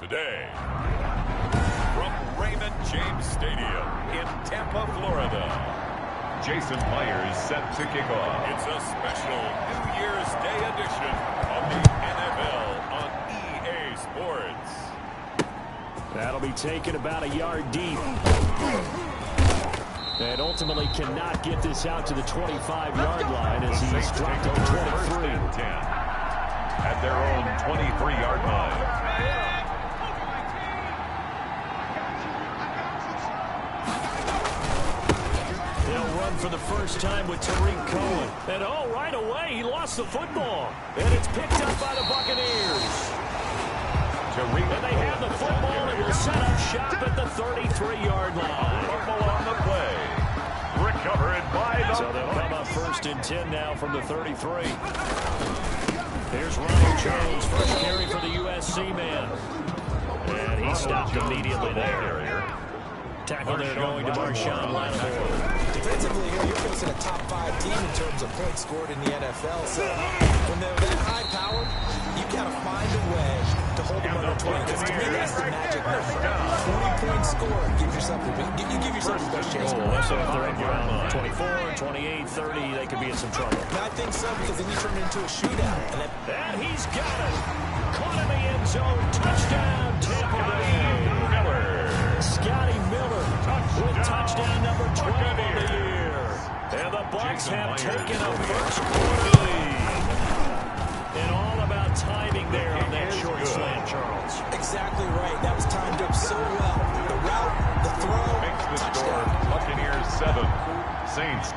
Today, from Raymond James Stadium in Tampa, Florida, Jason Myers set to kick off. It's a special New Year's Day edition of the NFL on EA Sports. That'll be taken about a yard deep. And ultimately cannot get this out to the 25-yard line as he's dropped at the 23. At their own 23-yard line. For the first time with Tariq Cohen. And right away, he lost the football. And it's picked up by the Buccaneers. And they have the football and will set up shop at the 33-yard line. Football on the play. Recovered by the... So they'll come up 1st and 10 now from the 33. Here's Ronald Jones, first carry for the USC man. And he stopped immediately there. Tackle there going to Marshawn Lattimore. Defensively here, you're facing a top 5 team in terms of points scored in the NFL. So when they're that high powered, you got to find a way to hold them under 20. Because to me, that's the magic number. 20 points scored. Give yourself the best chance. So if they're up around 24, 28, 30, they could be in some trouble. And I think so, because then you turn it into a shootout. And he's got it. Caught in the end zone. Touchdown, Tampa Bay. Scotty Miller with touchdown number 12 of the year. And the Bucs have taken a first quarter lead. And all about timing there on that short slant, Charles. Exactly right. That was timed up so well. The route, the throw, makes the touchdown. score Buccaneers 7, Saints.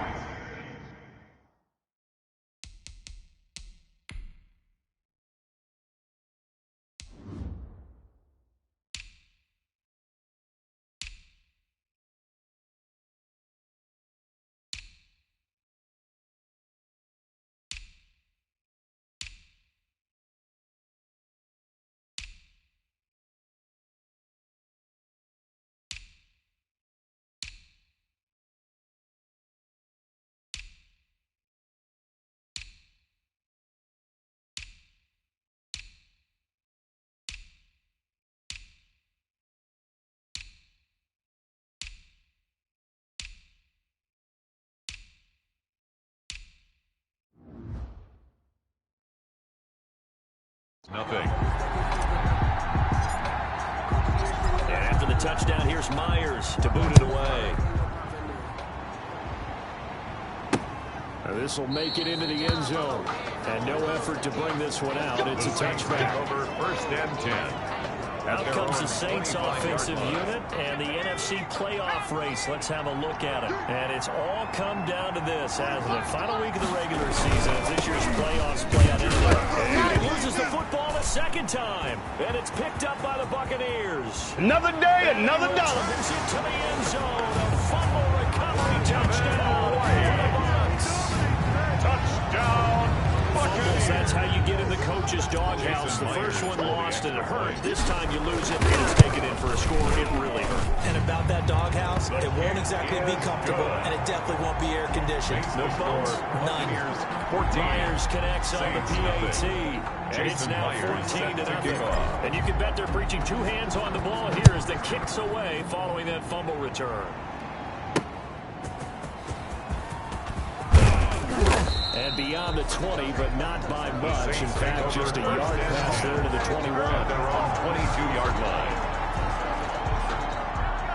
Nothing. And after the touchdown, here's Myers to boot it away. This will make it into the end zone. And no effort to bring this one out. It's a touchback. Over 1st and 10. Out comes the Saints offensive unit and the NFC playoff race. Let's have a look at it. And it's all come down to this as the final week of the regular season as this year's playoffs play out into it. And he loses the football a second time. And it's picked up by the Buccaneers. Another day, another dollar. It's into the end zone. A fumble recovery touchdown for the Bucs. Touchdown, Buccaneers. That's how you get in the coach's doghouse. The first one lost and it hurt. This time you lose it and it's taken in for a score. It really hurt. And about that doghouse, it won't exactly be comfortable, and it definitely won't be air conditioned. No bones. None. Myers connects on the PAT. And it's now 14-0. And you can bet they're preaching 2 hands on the ball here as the kicks away following that fumble return. And beyond the 20, but not by much. In fact, just a yard pass there to the 21. They're on 22-yard line.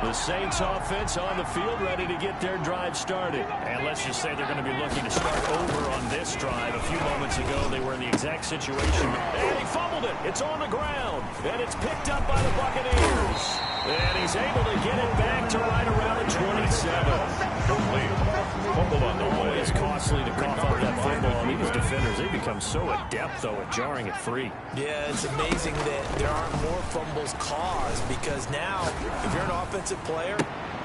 The Saints offense on the field ready to get their drive started. And let's just say they're going to be looking to start over on this drive. A few moments ago, they were in the exact situation. And he fumbled it. It's on the ground. And it's picked up by the Buccaneers. And he's able to get it back to right around the 27. Fumble on the way. It's costly to cough up that football. I mean, these defenders, they become so adept, though, at jarring it free. Yeah, it's amazing that there aren't more fumbles caused because now, if you're an offensive player,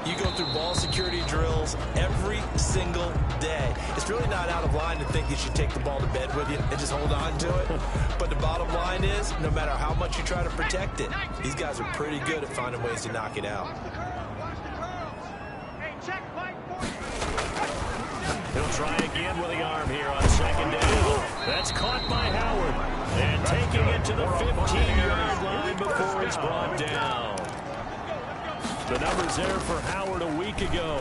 you go through ball security drills every single day. It's really not out of line to think you should take the ball to bed with you and just hold on to it. But the bottom line is, no matter how much you try to protect it, these guys are pretty good at finding ways to knock it out. He'll try again with the arm here on 2nd down. That's caught by Howard. And taking it to the 15-yard line before he's brought down. The numbers there for Howard a week ago.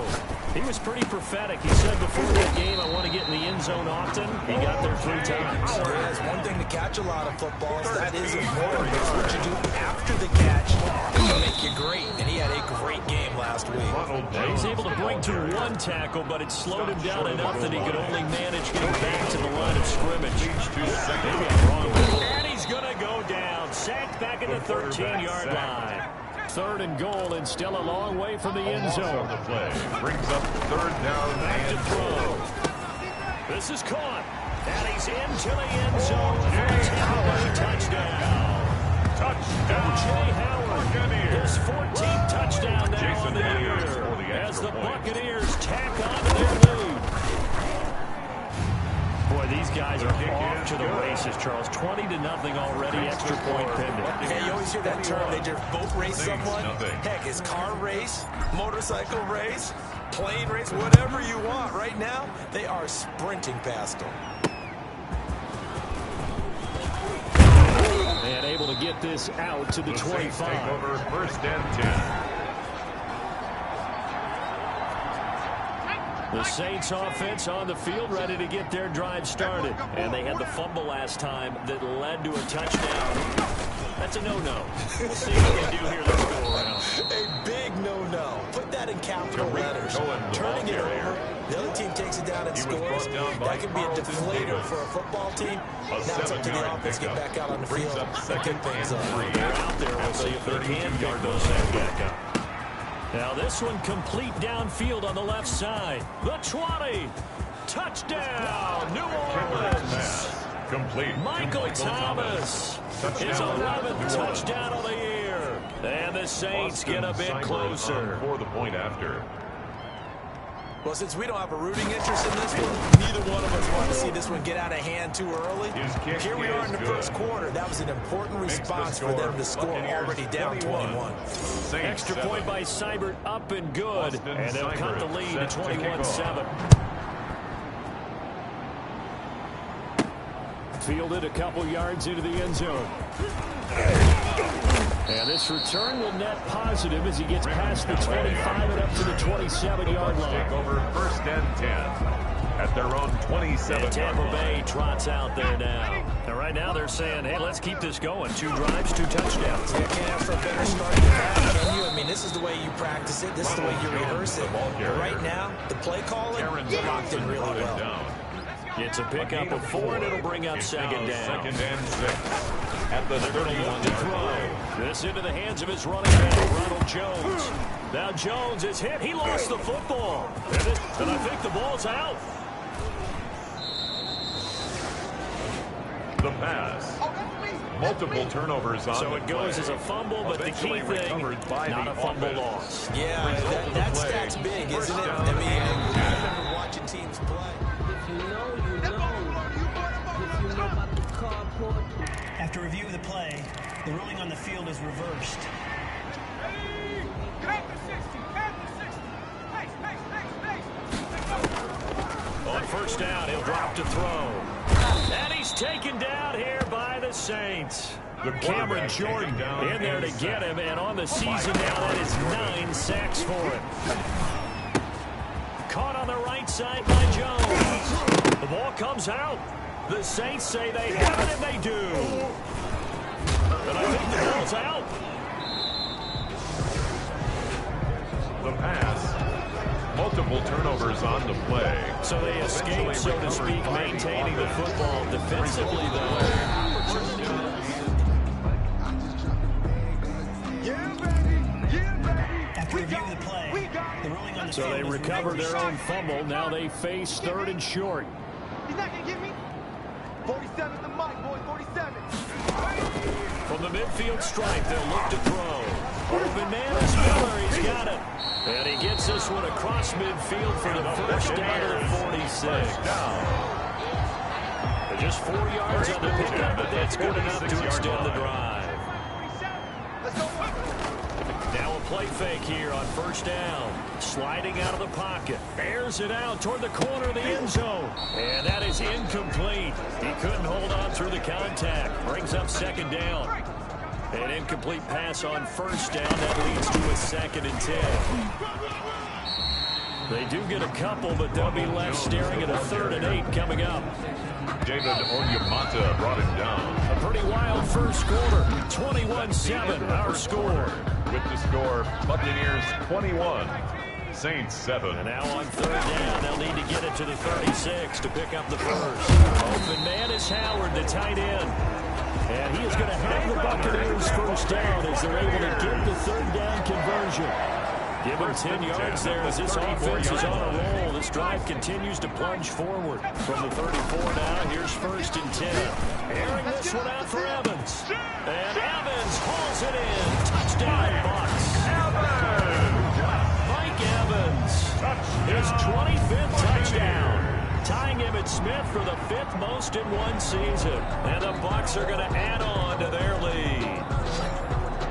He was pretty prophetic. He said before that game, I want to get in the end zone often. He got there 3 times. Yeah, it's one thing to catch a lot of footballs. That is important. It's what you do after the catch to make you great. And he had a great game last week. Now he's able to bring to 1 tackle, but it slowed him down enough that he could only manage getting back to the line of scrimmage. Maybe I'm wrong. And he's going to go down. Sacked back at the 13-yard line. 3rd and goal, and still a long way from the end zone. The play brings up 3rd down back to throw. This is caught, and he's into the end zone for a Tampa Bay touchdown. Jay Howard, his 14th touchdown now on the year as the Buccaneers tack on to their lead. Boy, these guys are off to the races, Charles. 20-0 already, extra point pending. Yeah, you always hear that term. They just boat race someone. Heck, it's car race, motorcycle race, plane race, whatever you want. Right now, they are sprinting past them. And able to get this out to the 25. Take over 1st and 10. The Saints offense on the field, ready to get their drive started. And they had the fumble last time that led to a touchdown. That's a no-no. We'll see what they do here this go around. A big no-no. Put that in capital letters. Turning it over. The other team takes it down and scores. That can be a deflator for a football team. Now it's up to the offense to get back out on the field and get things up. They're out there. We'll see if they can guard those back up. Now this one complete downfield on the left side. The 20. Touchdown, New Orleans. Complete. Michael Thomas. His 11th touchdown of the year. And the Saints get a bit closer. For the point after. Well, since we don't have a rooting interest in this one, neither one of us want to see this one get out of hand too early. Here we are in the first quarter. That was an important response for them to score, already down 21. Extra point by Seibert, up and good. And they'll cut the lead to 21-7. Fielded a couple yards into the end zone. And this return will net positive as he gets past the 25 and up to the 27-yard line. Take over 1st and 10 at their own 27. And Tampa Bay trots out there now. And right now they're saying, hey, let's keep this going. 2 drives, 2 touchdowns. You can't ask for a better start than that, can you? I mean, this is the way you practice it. This is the way you rehearse it. But right now, the play calling, locked in really well. It's a pickup of 4, and it'll bring up 2nd down. 2nd and 6. At the 31 to throw. This into the hands of his running back, Ronald Jones. Now Jones is hit. He lost the football. And I think the ball's out. The pass. Multiple turnovers on So it goes as a fumble, but the key thing, not a fumble loss. Yeah, that stat's big, isn't it? I mean, I remember watching teams play. After review of the play, the ruling on the field is reversed. On 1st down, he'll drop to throw. And he's taken down here by the Saints. Cameron Jordan in there to get him, and on the season now, that is 9 sacks for him. Caught on the right side by Jones. The ball comes out. The Saints say they have it, and they do. And I think the ball's out. The pass. Multiple turnovers on the play. So they escape, so to speak, maintaining the football defensively, though. After review of the play, the ruling on the So field they is recover reversed. their own fumble. Now they face 3rd and short. He's not going to get me. 47 the mic, boy, 47. From the midfield stripe, they'll look to throw. Open man is Miller. He's got it. And he gets this one across midfield for the 1st down to the 46. Just 4 yards on the pickup, but that's good enough to extend the drive. Now a play fake here on first down. Sliding out of the pocket. Airs it out toward the corner of the end zone. And that is incomplete. He couldn't hold on through the contact. Brings up second down. An incomplete pass on first down. That leads to a 2nd and 10. They do get a couple, but they'll be left staring at a 3rd and 8 coming up. David Onyemata brought it down. A pretty wild first quarter. 21-7, our score. With the score, Buccaneers 21, Saints 7. And now on 3rd down, they'll need to get it to the 36 to pick up the first. Open man is Howard, the tight end. And he is going to have the Buccaneers first down as they're able to get the 3rd down conversion. Give him 10 yards there as this offense is on a roll. This drive continues to plunge forward. From the 34 now, here's 1st and 10. Airing this one out for Evans. And Evans hauls it in. Touchdown, Bucs. Mike Evans. His 25th touchdown. Tying Emmitt Smith for the 5th most in one season. And the Bucs are going to add on to their lead.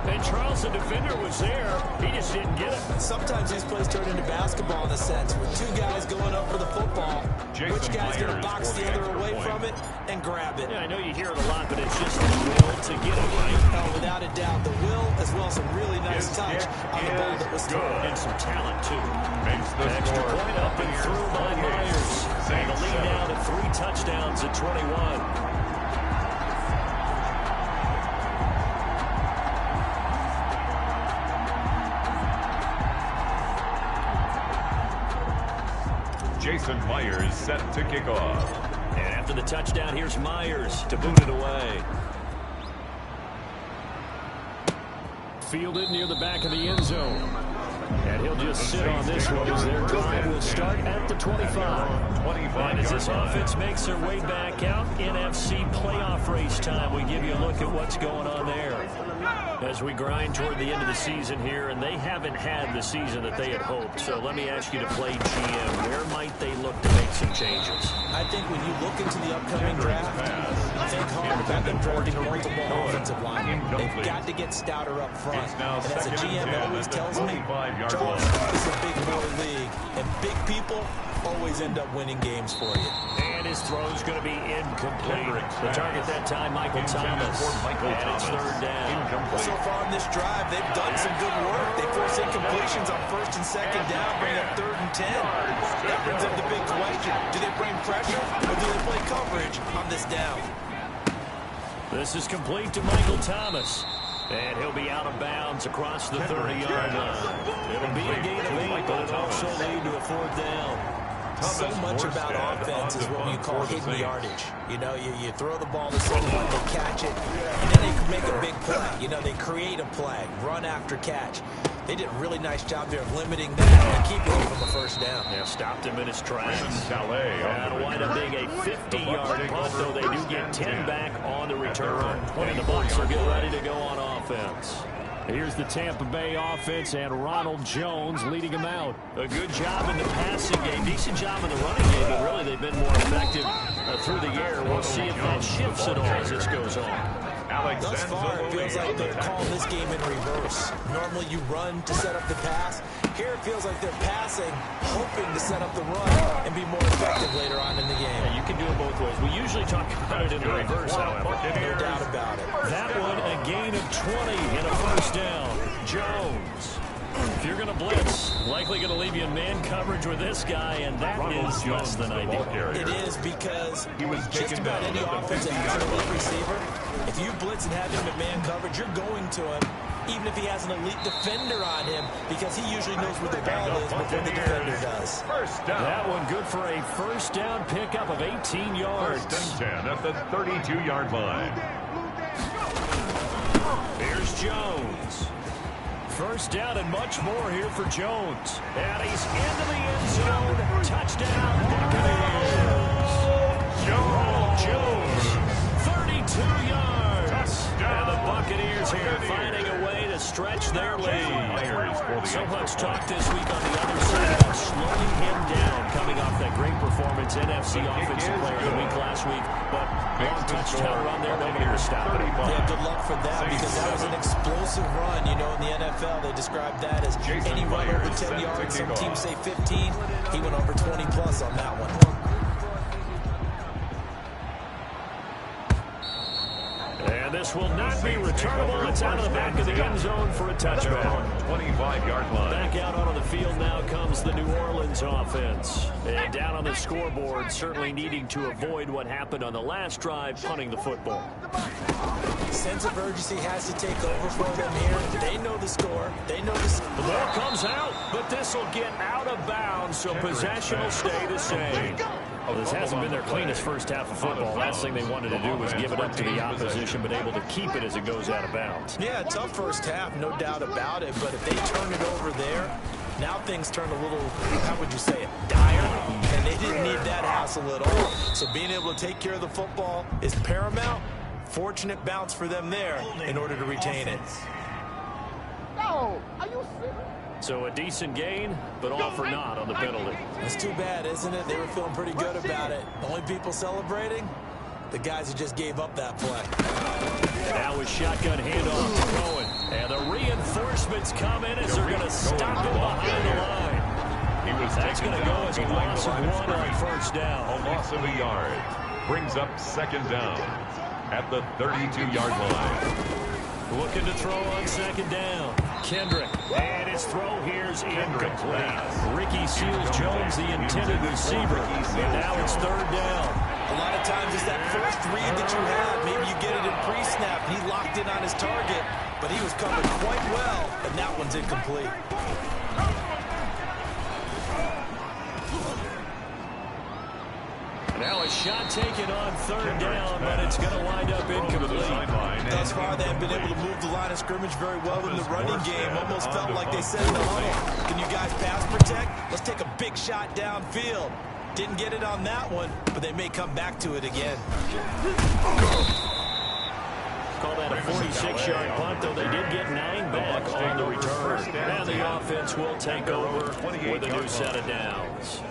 And Charles, the defender, was there. He just didn't get it. Sometimes these plays turn into basketball in a sense, with 2 guys going up for the football. Which guy's going to box the other away from it and grab it? Yeah, I know you hear it a lot, but it's just the will to get it right. Oh, without a doubt, the will as well as some really nice touch on the ball that was thrown. And some talent, too. Makes the Extra score point up and through by Myers. And the lead now to 3 touchdowns at 21. Jason Myers set to kick off. And after the touchdown, here's Myers to boot it away. Fielded near the back of the end zone. And he'll just sit on this one as their drive will start at the 25. And as this offense makes their way back out, NFC playoff race time, we give you a look at what's going on there. As we grind toward the end of the season here, and they haven't had the season that they had hoped. So let me ask you to play GM. Where might they look to make some changes? I think when you look into the upcoming draft, think hard about them drafting multiple offensive linemen. They've got to get stouter up front. And as a GM always tells me, Charles, this is a big boy league, and big people always end up winning games for you. And his throw's going to be incomplete. The target that time, Michael Thomas. And it's 3rd down. So far on this drive, they've done some good work. They force incompletions on 1st and 2nd down, bring up 3rd and 10. That brings up the big question. Do they bring pressure, or do they play coverage on this down? This is complete to Michael Thomas. And he'll be out of bounds across the 30-yard line. It'll be a gain of 8, but it'll also lead to a 4th down. So much about offense is what you call hidden yardage. You know, you throw the ball to someone, they catch it, and then they make a big play. You know, they create a play, run after catch. They did a really nice job there of limiting that and keeping him from a 1st down. Yeah, stopped him in his tracks. That'll wind up being a 50-yard punt, though they do get 10 back on the return. And the Bucs will get ready to go on offense. Here's the Tampa Bay offense and Ronald Jones leading them out. A good job in the passing game, decent job in the running game, but really they've been more effective through the air. We'll see if that shifts at all as this goes on. Thus far, it feels like they're calling this game in reverse. Normally you run to set up the pass. Here it feels like they're passing, hoping to set up the run and be more effective later on in the game. Yeah, you can do it both ways. We usually talk about it in reverse, however. No doubt about it. That one, a gain of 20 and a 1st down. Jones. If you're going to blitz, likely going to leave you in man coverage with this guy, and that is less than ideal. It is because just about any offense that has an elite receiver, if you blitz and have him in man coverage, you're going to him, even if he has an elite defender on him, because he usually knows where the ball is before the defender does. That one good for a 1st down pickup of 18 yards. 1st and 10 at the 32-yard line. Here's Jones. 1st down and much more here for Jones. And he's into the end zone. Touchdown, Buccaneers. Jones, 32 yards. And the Buccaneers here finding a way to stretch their lead. So much talk this week on the other side. slowing him down coming off that great performance. NFC Offensive Player of the Week last week. But long touchdown run there, nobody was stopping him. Yeah, good luck for that because that was an explosive run. You know, in the NFL, they describe that as any run over 10 yards. Some teams say 15. He went over 20 plus on that one. And this will not be returnable. It's out of the back of the end zone for a touchdown. 25-yard line. Back out onto the field now comes the New Orleans offense. And down on the scoreboard, certainly needing to avoid what happened on the last drive, punting the football. Sense of urgency has to take over for them here. They know the score. They know The ball comes out, but this will get out of bounds, so possession will stay the same. Well, this hasn't been their cleanest first half of football. Last thing they wanted to do was give it up to the opposition, but able to keep it as it goes out of bounds. Yeah, tough first half, no doubt about it. But if they turn it over there, now things turn a little, how would you say it, dire. And they didn't need that hassle at all. So being able to take care of the football is paramount. Fortunate bounce for them there in order to retain it. No, are you serious? So a decent gain, but all for naught on the penalty. It's too bad, isn't it? They were feeling pretty good about it. The only people celebrating, the guys who just gave up that play. Now with shotgun handoff to Cohen. And the reinforcements come in as they're going to stop him behind the line. That's going to go as a loss of 1 on first down. A loss of a yard. Brings up second down at the 32-yard line. Looking to throw on second down. Kendrick. And his throw here's incomplete. Ricky Seals-Jones, the intended receiver. And now it's third down. A lot of times it's that first read that you have. Maybe you get it in pre-snap. He locked in on his target, but he was covered quite well, and that one's incomplete. Now a shot taken on third down, but it's going to wind up incomplete. Thus far, they have been able to move the line of scrimmage very well in the running game. Almost felt like they said in the huddle, can you guys pass protect? Let's take a big shot downfield. Didn't get it on that one, but they may come back to it again. Call that a 46-yard punt, though they did get 9 back on the return. And the offense will take over with a new set of downs.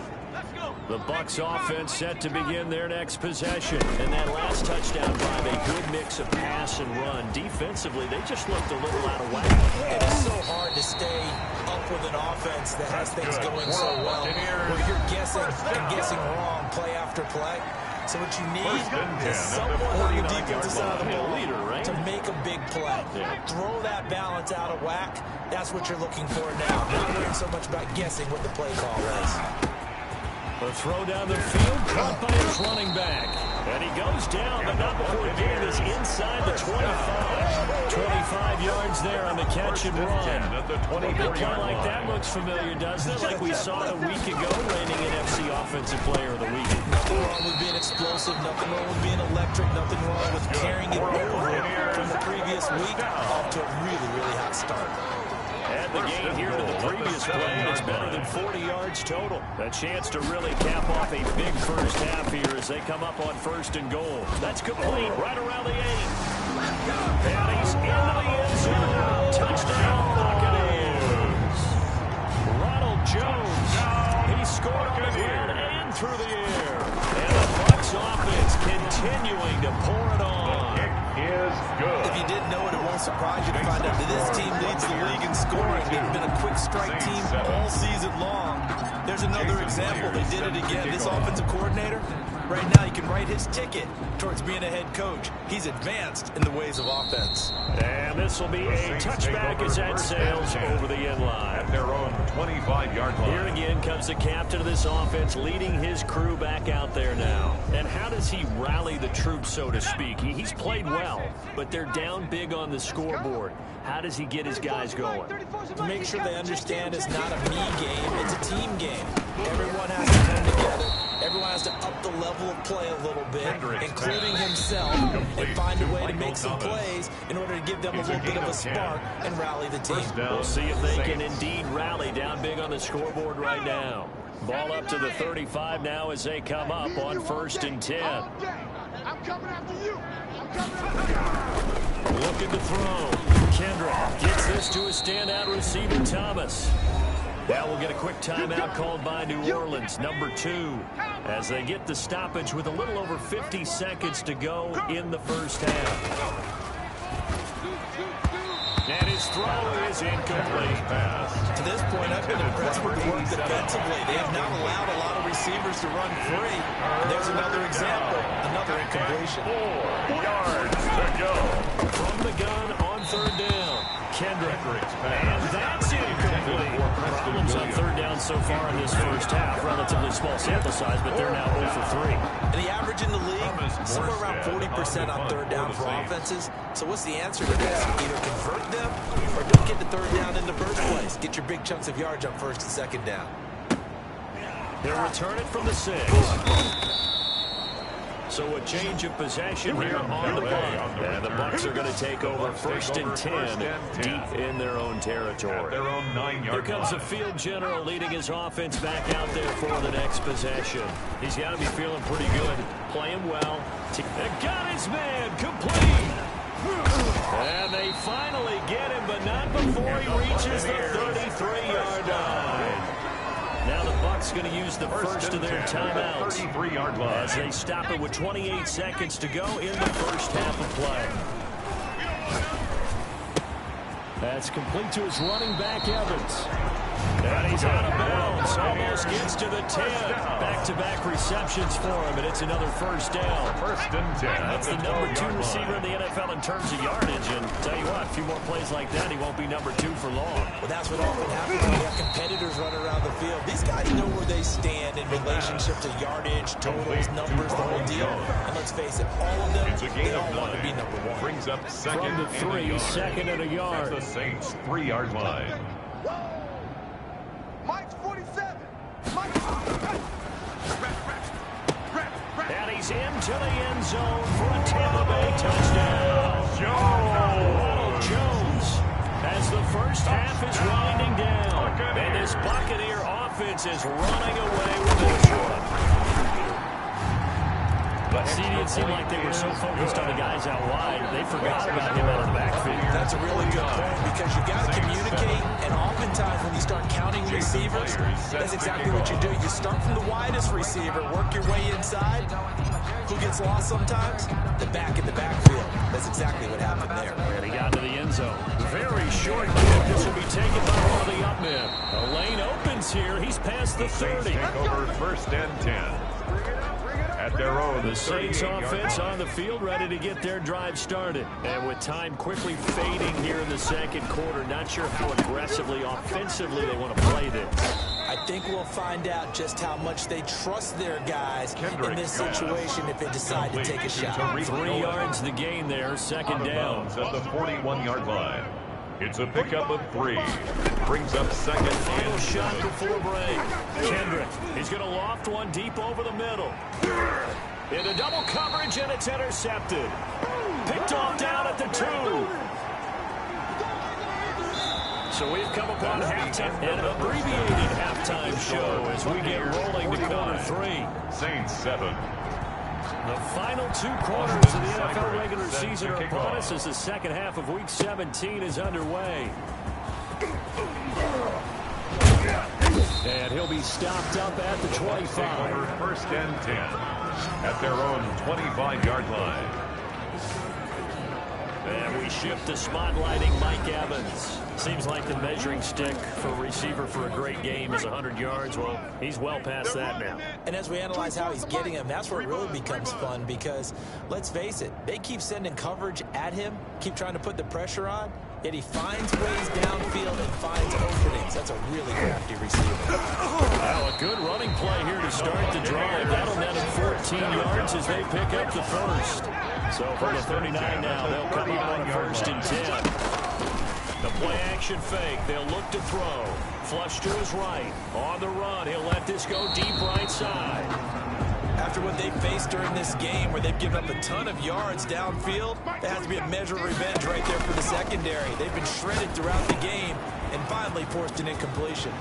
The Bucs offense set to begin their next possession. And that last touchdown drive, a good mix of pass and run. Defensively, they just looked a little out of whack. It is so hard to stay up with an offense that has things going so well, where you're guessing and guessing wrong play after play. So what you need is someone on the defensive side of the ball to make a big play. Throw that balance out of whack. That's what you're looking for now. Not worrying so much about guessing what the play call is. A throw down the field, caught by his running back. And he goes down, but not before getting this inside the 25. 25 yards there on the catch and run. A big play like that looks familiar, doesn't it? Like we saw it a week ago, reigning NFC Offensive Player of the Week. Nothing wrong with being explosive, nothing wrong with being electric, nothing wrong with carrying it over from the previous week off to a really, really hot start. And the gain here to the previous play is better than 40 yards total. A chance to really cap off a big first half here as they come up on first and goal. That's complete right around the 8. And he's into the end zone. Touchdown, Buccaneers. Ronald Jones. He scored on the ground and through the air. And the Bucs offense continuing to pour it on. Is good. If you didn't know it, it won't surprise you to find out that this team leads the league in scoring. They've been a quick strike team all season long. There's another example. They did it again. This offensive coordinator, right now you can write his ticket towards being a head coach. He's advanced in the ways of offense. And this will be a touchback as that sails over the end line. At their own 25-yard line. Here again comes the captain of this offense, leading his crew back out there now. And how does he rally the troops, so to speak? He's played well, but they're down big on the scoreboard. How does he get his guys going? To make sure they understand it's not a me game, it's a team game. Everyone has to come together. Everyone has to up the level of play a little bit, including himself, and find a way to make some plays in order to give them a little bit of a spark and rally the team. We'll see if they can indeed rally down big on the scoreboard right now. Ball up to the 35 now as they come up on first and 10. I'm coming after you. I'm coming after you. Looking to throw. Kendrick gets this to a standout receiver, Thomas. Now we'll get a quick timeout called by New Orleans, number 2, as they get the stoppage with a little over 50 seconds to go in the first half. And his throw is incomplete. To this point, I've been impressed with the work defensively. They have not allowed a lot of receivers to run free. And there's another example, another incompletion. 4 yards to go. From the gun on third down. Kendrick. And that's incomplete. Problems on third down so far in this first half. Relatively small sample size, but they're now 0 for 3. And the average in the league, somewhere around 40% on third down for offenses. So what's the answer to this? Either convert them or don't get the third down in the first place. Get your big chunks of yards on first and second down. They'll return it from the 6. So a change of possession here on the punt. And the Bucs are going to take over first and 10 deep in their own territory. Here comes the field general leading his offense back out there for the next possession. He's got to be feeling pretty good, playing well. And got his man complete. And they finally get him, but not before he reaches the 33-yard line. Now the Bucs going to use the first of their timeouts as they stop it with 28 seconds to go in the first half of play. That's complete to his running back, Evans. And he's out of bounds. Almost gets to the 10. Back-to-back receptions for him, and it's another first down. First and 10. That's the number 2 receiver in the NFL in terms of yardage. And tell you what, a few more plays like that, he won't be number 2 for long. Well, that's what often happens when you have competitors run around the field. These guys know where they stand in relationship to yardage, totals, numbers, the whole deal. And let's face it, all of them, they all want to be number 1. Brings up second from the 3, second and a yard. That's the Saints' 3-yard line. Mike's 47. Mike's and he's into the end zone for a Tampa Bay touchdown. Ronald Jones as the first half is winding down. And this Buccaneer offense is running away with this one. See, it seemed like they were so focused on the guys out wide, they forgot about him out of the backfield. That's a really good point because you got to communicate, and oftentimes when you start counting receivers, that's exactly what you do. You start from the widest receiver, work your way inside. Who gets lost sometimes? The back in the backfield. That's exactly what happened there. And he got to the end zone. Very short kick. This will be taken by one of the up men. A lane opens here. He's past the 30. Take over first and 10. At their own, the Saints offense on the field, ready to get their drive started. And with time quickly fading here in the second quarter, not sure how aggressively, offensively they want to play this. I think we'll find out just how much they trust their guys in this situation if they decide to take a shot. 3 yards the gain there, second down. At the 41-yard line. It's a pickup of 3. Brings up second Final and shot before break. Kendrick, he's going to loft one deep over the middle. Into double coverage, and it's intercepted. Picked off down at the 2. So we've come upon halftime, an abbreviated halftime show as we get rolling to quarter 3. Saints 7. The final 2 quarters of the NFL regular season are upon us as the second half of Week 17 is underway. And he'll be stopped up at the 25. First and 10 at their own 25-yard line. And we shift to spotlighting Mike Evans. Seems like the measuring stick for a receiver for a great game is 100 yards. Well, he's well past that now. And as we analyze how he's getting them, that's where it really becomes fun because, let's face it, they keep sending coverage at him, keep trying to put the pressure on, yet he finds ways downfield and finds openings. That's a really crafty receiver. Well, a good running play here to start the drive. That'll net him 14 yards as they pick up the first. So from the 39 now, they'll come out on a first and 10. The play-action fake. They'll look to throw. Flush to his right. On the run. He'll let this go deep right side. After what they faced during this game where they've given up a ton of yards downfield, there has to be a measure of revenge right there for the secondary. They've been shredded throughout the game and finally forced an incompletion.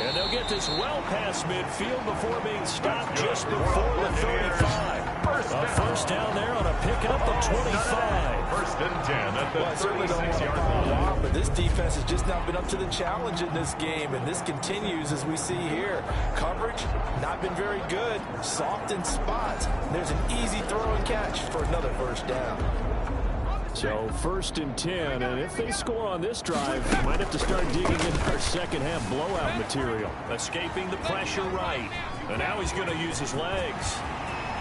And they'll get this well past midfield before being stopped just before the 35. A first down there on a pickup of 25. First and 10 at the Well, I certainly don't want to 36-yard fall line. off, but this defense has just not been up to the challenge in this game, and this continues as we see here. Coverage, not been very good. Soft in spots. There's an easy throw and catch for another first down. So first and 10, and if they score on this drive, might have to start digging into our second half blowout material. Escaping the pressure right, and now he's going to use his legs.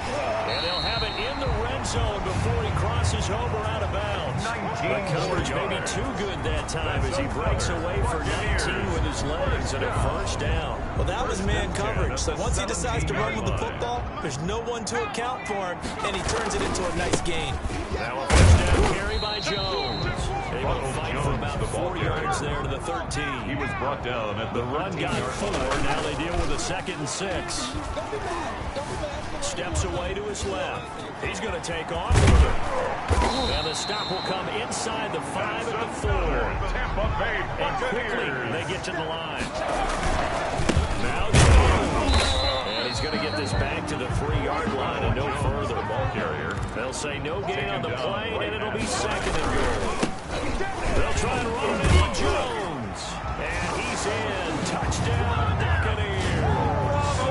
And he'll have it in the red zone before he crosses over out of bounds. The coverage may be too good that time as he breaks away for 19 with his legs and a first down. Well, that was man coverage. So once he decides to run with the football, there's no one to account for him, and he turns it into a nice gain. Now a first down carry by Jones. Able to fight for about 4 yards there to the 13. He was brought down at the Run got 4. Now they deal with a 2nd and 6. Steps away to his left. He's going to take off. And the stop will come inside the 5 at the 4. Tampa Bay And quickly Buccaneers. they get to the line. Now Jones. And he's going to get this back to the 3-yard line and no further. Ball carrier. They'll say no gain on the play, and it'll be 2nd and goal. They'll try and run it into Jones. And he's in. Touchdown, Buccaneers. A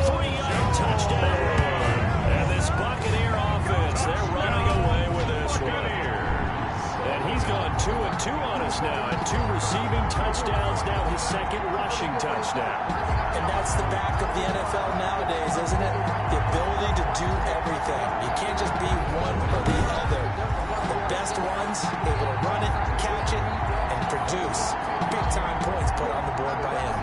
3-yard touchdown run. And this Buccaneer offense, they're running away with this one. And he's gone 2 and 2 on us now. And 2 receiving touchdowns, now his 2nd rushing touchdown. And that's the back of the NFL nowadays, isn't it? The ability to do everything. You can't just be one or the other. The best ones, able to run it, catch it, and produce. Big-time points put on the board by him.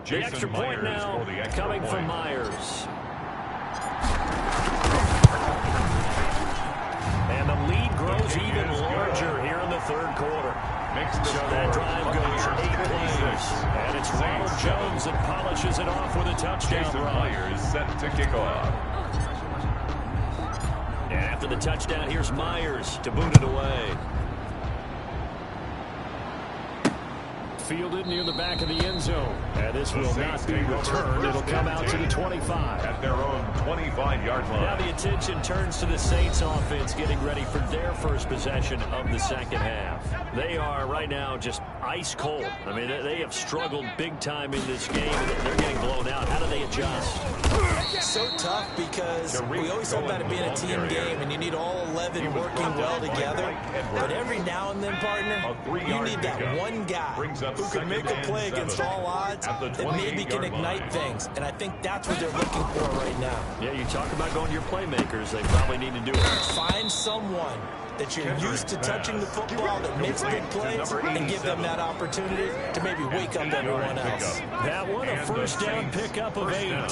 The extra point now coming from Myers. And the lead grows even larger here in the 3rd quarter. So that drive goes 8 plays. And it's Ronald Jones that polishes it off with a touchdown run. Myers set to kick off. And after the touchdown, here's Myers to boot it away. Fielded near the back of the end zone. And this will not be returned. It'll come out to the 25. At their own 25-yard line. Now the attention turns to the Saints offense getting ready for their first possession of the 2nd half. They are right now just ice cold. I mean, they have struggled big time in this game. They're getting blown out. How do they adjust? So tough because we always talk about it being a team game and you need all 11 working well together. But every now and then, partner, you need that one guy who can make a play against all odds that maybe can ignite things. And I think that's what they're looking for right now. Yeah, you talk about going to your playmakers. They probably need to do it. Find someone that you're used to touching the football that makes big plays and give them that opportunity to maybe wake up everyone else. That one, a first down pickup of 8. On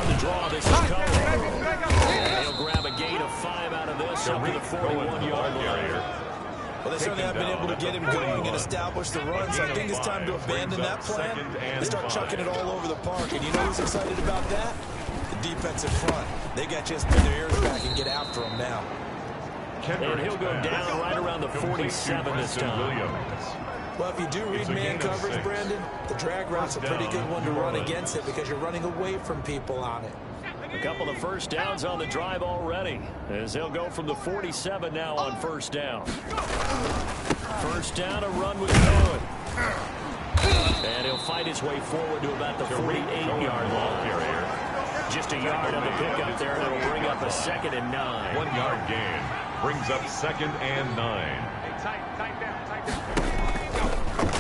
the draw, this is Cohen. He'll grab a gain of 5 out of this up to the 41-yard line. Well, they certainly have been able to get him going and establish the run, so I think it's time to abandon that plan and start chucking it all over the park. And you know who's excited about that? The defensive front. They got to just pin their ears back and get after him now. And he'll go down right around the 47 this time. Well, if you do read man coverage, Brandon, the drag route's a pretty good one to run against it because you're running away from people on it. A couple of first downs on the drive already, as they'll go from the 47 now on first down. First down, a run with Cohen. And he'll fight his way forward to about the 48-yard line. Just a yard on the pickup there, and it'll bring up a 2nd and 9. 1 yard gain brings up 2nd and 9.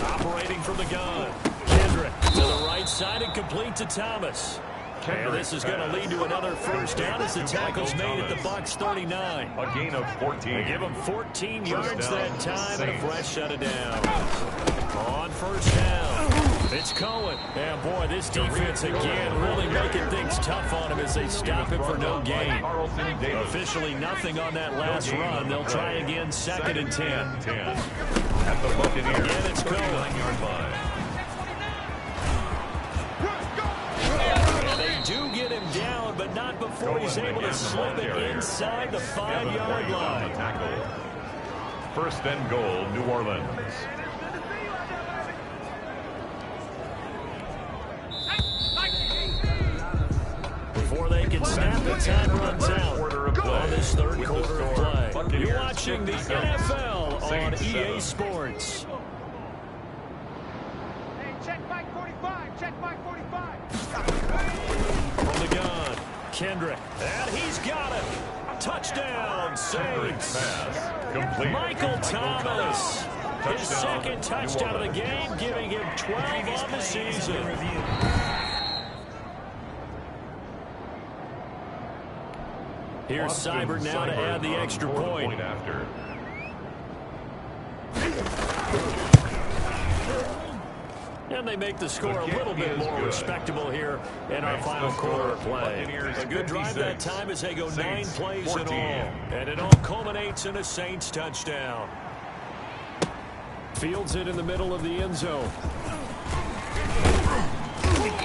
Operating from the gun. Kendrick to the right side and complete to Thomas. And this is going to lead to another first down as the tackle's made at the Bucs 39. A gain of 14. They give him 14 yards that time and a fresh set of downs. On first down, it's Cohen. And boy, this defense again really making things tough on him as they stop him for no gain. Officially nothing on that last run. They'll try again 2nd and 10. At the Buccaneers. Again, it's Cohen. 9-yard line. Do get him down, but not before he's able to slip it inside the 5-yard line. First and goal, New Orleans. Before they can snap it, time runs out on this third quarter of play. You're watching the NFL on EA Sports. Check Mike 45. Check Mike 45. From the gun, Kendrick. And he's got it. Touchdown, Saints. Michael Thomas. His second touchdown of the game, giving him 12 on the season. Here's Seibert now to add the extra point. And they make the score a little bit more respectable here in our final quarter of play. A good drive that time as they go 9 plays in all. And it all culminates in a Saints touchdown. Fields it in the middle of the end zone.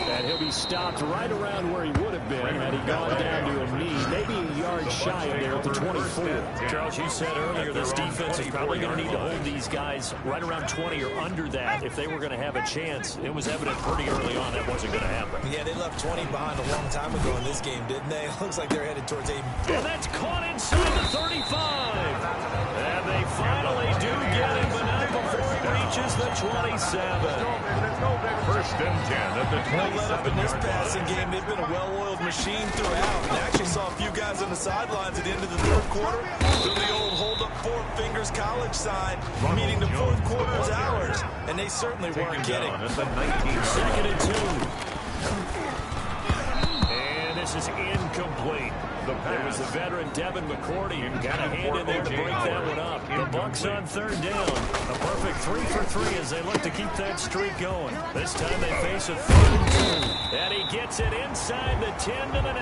And he'll be stopped right around where he would have been had he gone down to a knee, maybe a yard shy of there at the 24. Charles, you said earlier this defense is probably going to need to hold these guys right around 20 or under that if they were going to have a chance. It was evident pretty early on that wasn't going to happen. Yeah, they left 20 behind a long time ago in this game, didn't they? It looks like they're headed towards a... And that's caught inside the 35. And they finally do get him, but not before he reaches the 27. First and 10 at the 27. In this passing game, they've been a well-oiled machine throughout. And actually saw a few guys on the sidelines at the end of the third quarter do the old hold up 4 fingers college sign, meaning the fourth quarter is ours. And they certainly weren't kidding. Second and 2. And this is incomplete. There was the veteran Devin McCourty. Got a hand in there to break that one up. The Bucs on third down. A perfect 3 for 3 as they look to keep that streak going. This time they face a 3rd and 2. And he gets it inside the 10 to the 9.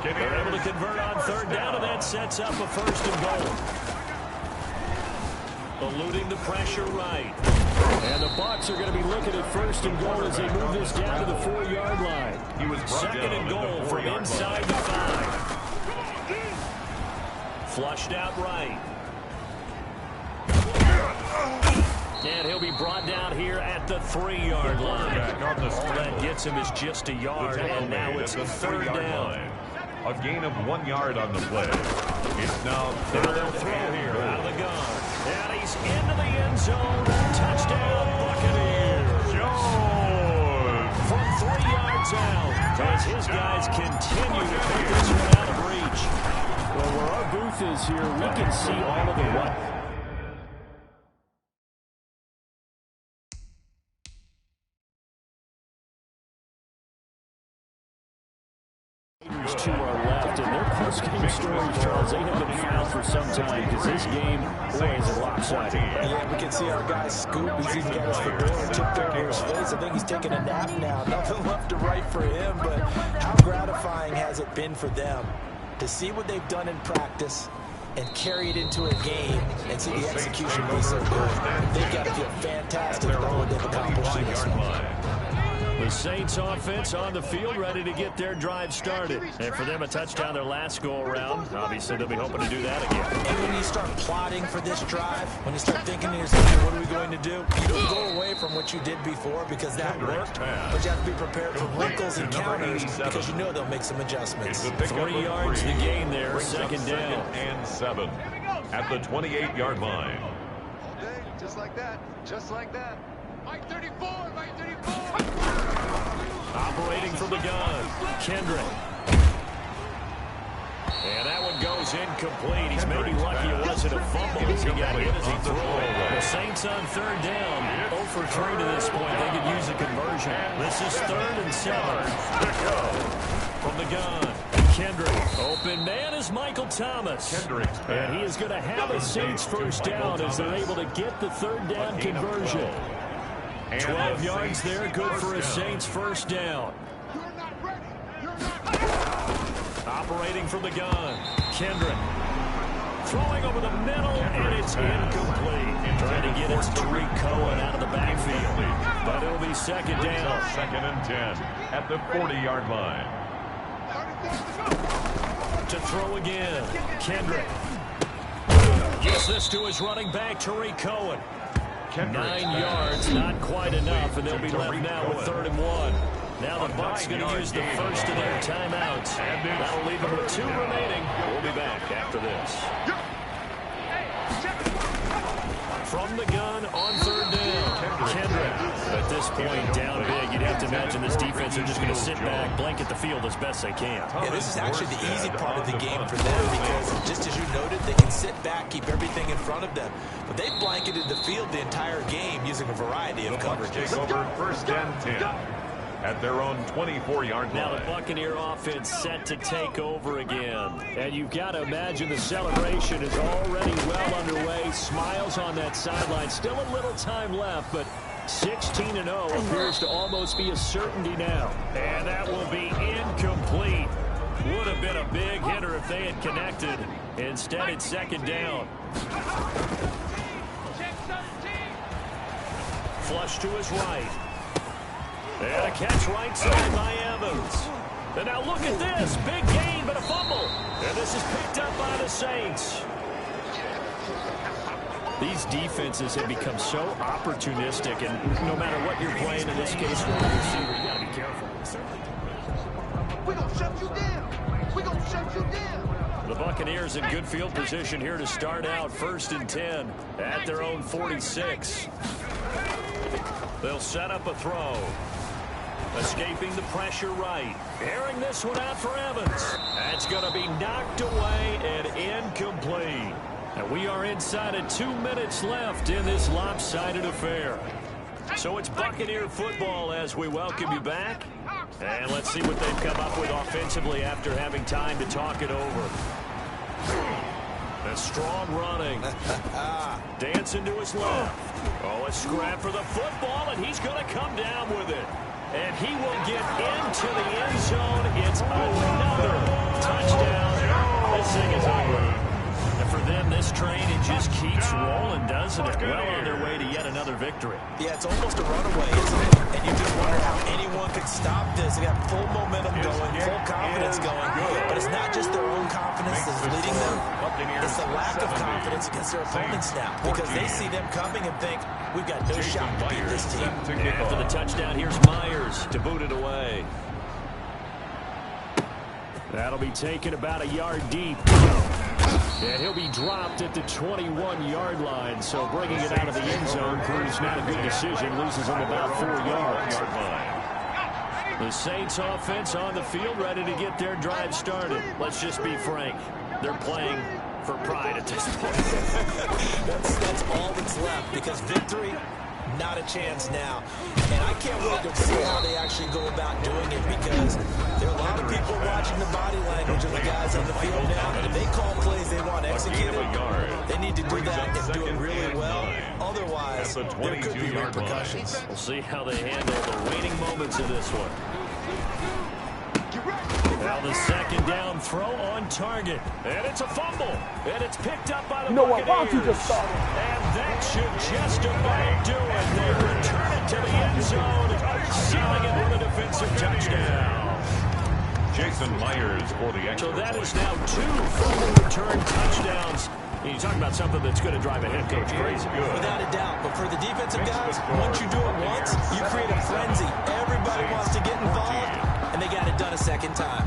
They're able to convert on third down, and that sets up a 1st and goal. Eluding the pressure right. And the Bucs are going to be looking at 1st and goal as they move this down to the 4-yard line. 2nd and goal from inside the 5. Flushed out right. And he'll be brought down here at the 3-yard line. All that gets him is just a yard, and now it's 3rd down. A gain of 1 yard on the play. It's now 3rd they'll throw here out of the gun. And he's into the end zone. Touchdown, Buccaneers. Jones. From 3 yards out, as his guys continue to take this one out of reach. Well, where our booth is here, we can see all of the what. To our left, and their post-game stories, Charles, they have been fouled for some time because this game, boy, is lopsided. Yeah, we can see our guy Scoop. He's even got his fedora tipped over his face. I think he's taking a nap now. Nothing left to right for him, but how gratifying has it been for them to see what they've done in practice and carry it into a game and see the execution be so good. They've got to feel fantastic about what they've accomplished in this one. The Saints offense on the field, ready to get their drive started. And for them, a touchdown their last go-around. Obviously, they'll be hoping to do that again. And when you start plotting for this drive, when you start thinking to yourself, hey, what are we going to do? You don't go away from what you did before because that worked. But you have to be prepared for wrinkles and counters because you know they'll make some adjustments. 3 yards to gain there, second down. And 7 at the 28-yard line. Okay, just like that. Just like that. Mike 34, Mike 34. Operating from the gun, Kendrick. And that one goes incomplete. He's maybe lucky it wasn't a fumble as he got hit as he threw it. The Saints on third down, 0 for 3 to this point. They could use a conversion. This is 3rd and 7. From the gun, Kendrick. Open man is Michael Thomas. And he is going to have a Saints first down as they're able to get the third down conversion. 12 yards there, good for a Saints first down. You're not ready. You're not ready. Operating from the gun, Kendrick. Throwing over the middle, and it's incomplete. Trying to get it to Tariq Cohen out of the backfield. But it'll be second down. 2nd and 10 at the 40-yard line. To throw again, Kendrick. Gives this to his running back, Tariq Cohen. 9 yards, not quite enough, and they'll be left now with 3rd and 1. Now the Bucs going to use the first of their timeouts. That'll leave them with 2 remaining. We'll be back after this. From the gun on 3rd down, Kendrick. At this point, down big, you'd have to imagine this defense are just going to sit back, blanket the field as best they can. Yeah, this is actually the easy part of the game for them because, just as you noted, they can sit back, keep everything in front of them. But they blanketed the field the entire game using a variety of coverages. Take over 1st and 10 at their own 24-yard line. Now the Buccaneer offense set to take over again. And you've got to imagine the celebration is already well underway. Smiles on that sideline. Still a little time left, but 16-0 appears to almost be a certainty now. And that will be incomplete. Would have been a big hitter if they had connected. Instead, it's second down. Flush to his right. And a catch right side by Evans. And now look at this. Big gain, but a fumble. And this is picked up by the Saints. These defenses have become so opportunistic, and no matter what you're playing, in this case, for the receiver, you got to be careful. We're going to shut you down. We're going to shut you down. The Buccaneers in good field position here to start out 1st and 10 at their own 46. They'll set up a throw. Escaping the pressure right. Airing this one out for Evans. That's going to be knocked away and incomplete. And we are inside of 2 minutes left in this lopsided affair. So it's Buccaneer football as we welcome you back. And let's see what they've come up with offensively after having time to talk it over. A strong running. Dancing to his left. Oh, a scrap for the football, and he's going to come down with it. And he will get into the end zone. It's another touchdown. This thing is over. And for them, this train, it just keeps rolling, doesn't it? Well on their way to yet another victory. Yeah, it's almost a runaway, isn't it? And you just wonder how anyone could stop this. They got full momentum going, full confidence going. But it's not just their own confidence that's leading them. It's the lack of confidence against their opponents now. Because they see them coming and think, we've got no shot to beat this team. After the touchdown, here's Myers to boot it away. That'll be taken about a yard deep. And he'll be dropped at the 21-yard line. So bringing it out of the end zone proves not a good decision. Loses him about 4 yards. The Saints offense on the field ready to get their drive started. Let's just be frank. They're playing for pride at this point. That's all that's left because victory, not a chance now. And I can't wait to see how they actually go about doing it because there are a lot of people watching the body language of the guys on the field now. And if they call plays they want executed, they need to do that and do it really well. Otherwise, there could be repercussions. We'll see how they handle the waning moments of this one. Well, the second down throw on target. And it's a fumble. And it's picked up by the You know what? Why don't you Buccaneers. just start? And that should just about do it. They return it to the end zone, sealing it with a defensive touchdown. Jason Myers for the extra So that point. is now 2 fumble return touchdowns. You talk about something that's going to drive a head coach crazy. Without a doubt. But for the defensive guys, once you do it once, you create a frenzy. Everybody wants to get involved, and they got it done a second time.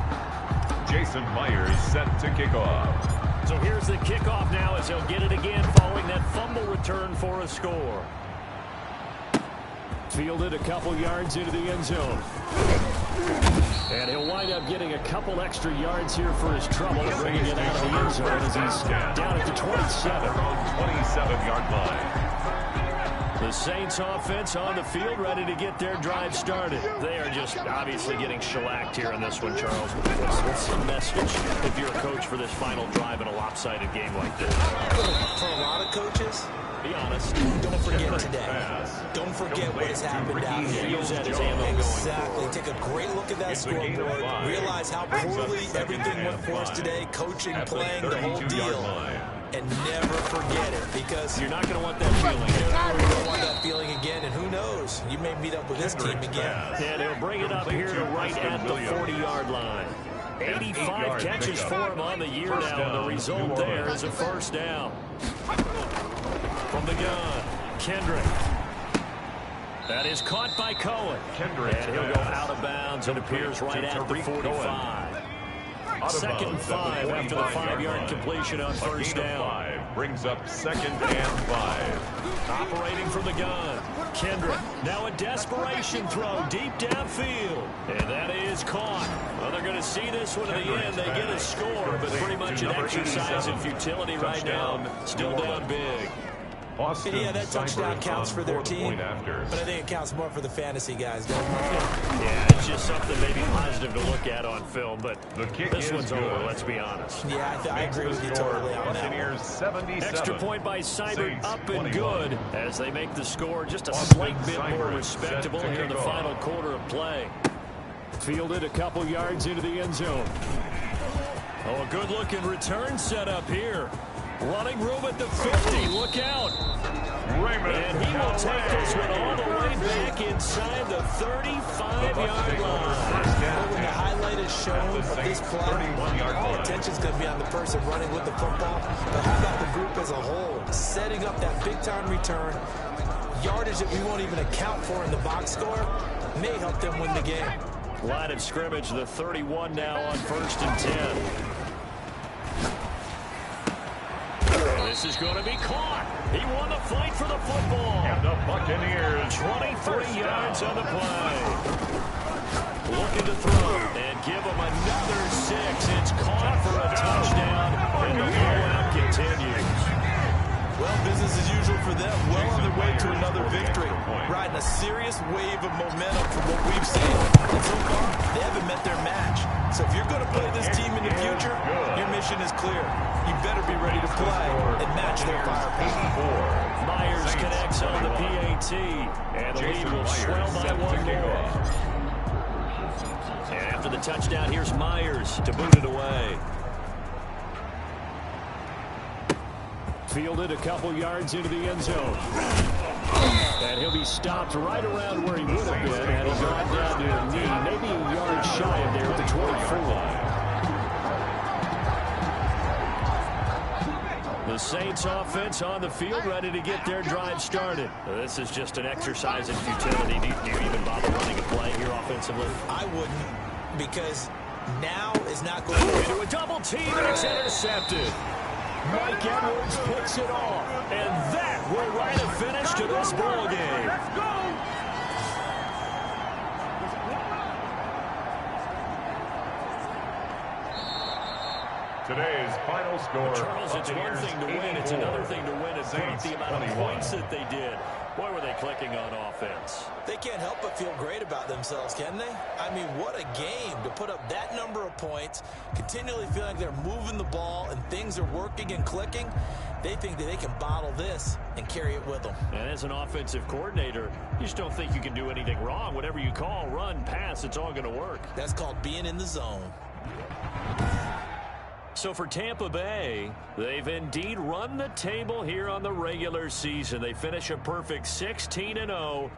Jason Myers set to kick off. So here's the kickoff now as he'll get it again following that fumble return for a score. Fielded a couple yards into the end zone. And he'll wind up getting a couple extra yards here for his trouble, bringing it out of the end zone as he's down at the 27. 27-yard line. The Saints offense on the field, ready to get their drive started. They are just obviously getting shellacked here in this one, Charles. What's the message if you're a coach for this final drive in a lopsided game like this? For a lot of coaches, Be honest. don't forget today. Don't forget what has happened out here. Use that as ammo going Exactly. Take a great look at that scoreboard. Realize how poorly everything went for us today. Coaching, playing, the whole deal. And never forget it, because You're not going to want that feeling. you don't want that feeling again. And who knows? You may meet up with this team again. And he'll bring it up here to right at the 40-yard line. 85 catches for him on the year now, and the result there is a first down. From the gun, Kendrick. That is caught by Cohen. Kendrick. And he'll go out of bounds and appears right at the 45. Second and 5 after the 5-yard completion on first down. Brings up 2nd and 5. Operating from the gun, Kendrick. Now a desperation throw deep downfield. And that is caught. Well, they're going to see this one in the end. They get a score, but pretty much an exercise in futility right now. Still down big. Austin Yeah, that touchdown Seibert counts on for their the team. point after. But I think it counts more for the fantasy guys, don't you? Yeah, it's just something maybe positive to look at on film, but The kick this is one's good. over, let's be honest. Yeah, I agree with you totally on that one. Buccaneers 77. Extra point by Seibert, Saints up and 21. good as they make the score just a Austin slight bit more Seibert respectable set to here in the kick off. final quarter of play. Fielded a couple yards into the end zone. Oh, a good-looking return set up here. Running room at the 50. Look out. And he will take this one all the way back inside the 35-yard line. But when the highlight is shown of this play, all attention's going to be on the person running with the football. But how about the group as a whole? Setting up that big-time return, yardage that we won't even account for in the box score, may help them win the game. Line of scrimmage, the 31 now on 1st and 10. This is going to be caught. He won the fight for the football. And the Buccaneers 23 yards on the play. Looking to throw and give him another 6. It's caught for a touchdown, and the blowout continues. Well, business as usual for them. Well on their way to another victory. Riding a serious wave of momentum from what we've seen. And so far, they haven't met their match. So if you're going to play this team in the future, your mission is clear. You better be ready to play and match their firepower. Myers connects on the PAT, and the lead will swell by 1 more. And after the touchdown, here's Myers to boot it away. Fielded a couple yards into the end zone. And he'll be stopped right around where he would have been had he gone down to a knee, maybe a yard shy of there at the 24. The Saints offense on the field ready to get their drive started. This is just an exercise in futility. Do you even bother running a play here offensively? I wouldn't, because now is not going to... Into a double team, and it's intercepted. Mike Edwards puts it off, and that will write a finish to this ball game. Today's final score. Charles, it's one thing to win. It's another thing to win and put up the amount of points that they did. Boy, were they clicking on offense. They can't help but feel great about themselves, can they? I mean, what a game to put up that number of points, continually feeling like they're moving the ball and things are working and clicking. They think that they can bottle this and carry it with them. And as an offensive coordinator, you just don't think you can do anything wrong. Whatever you call, run, pass, it's all going to work. That's called being in the zone. So for Tampa Bay, they've indeed run the table here on the regular season. They finish a perfect 16-0.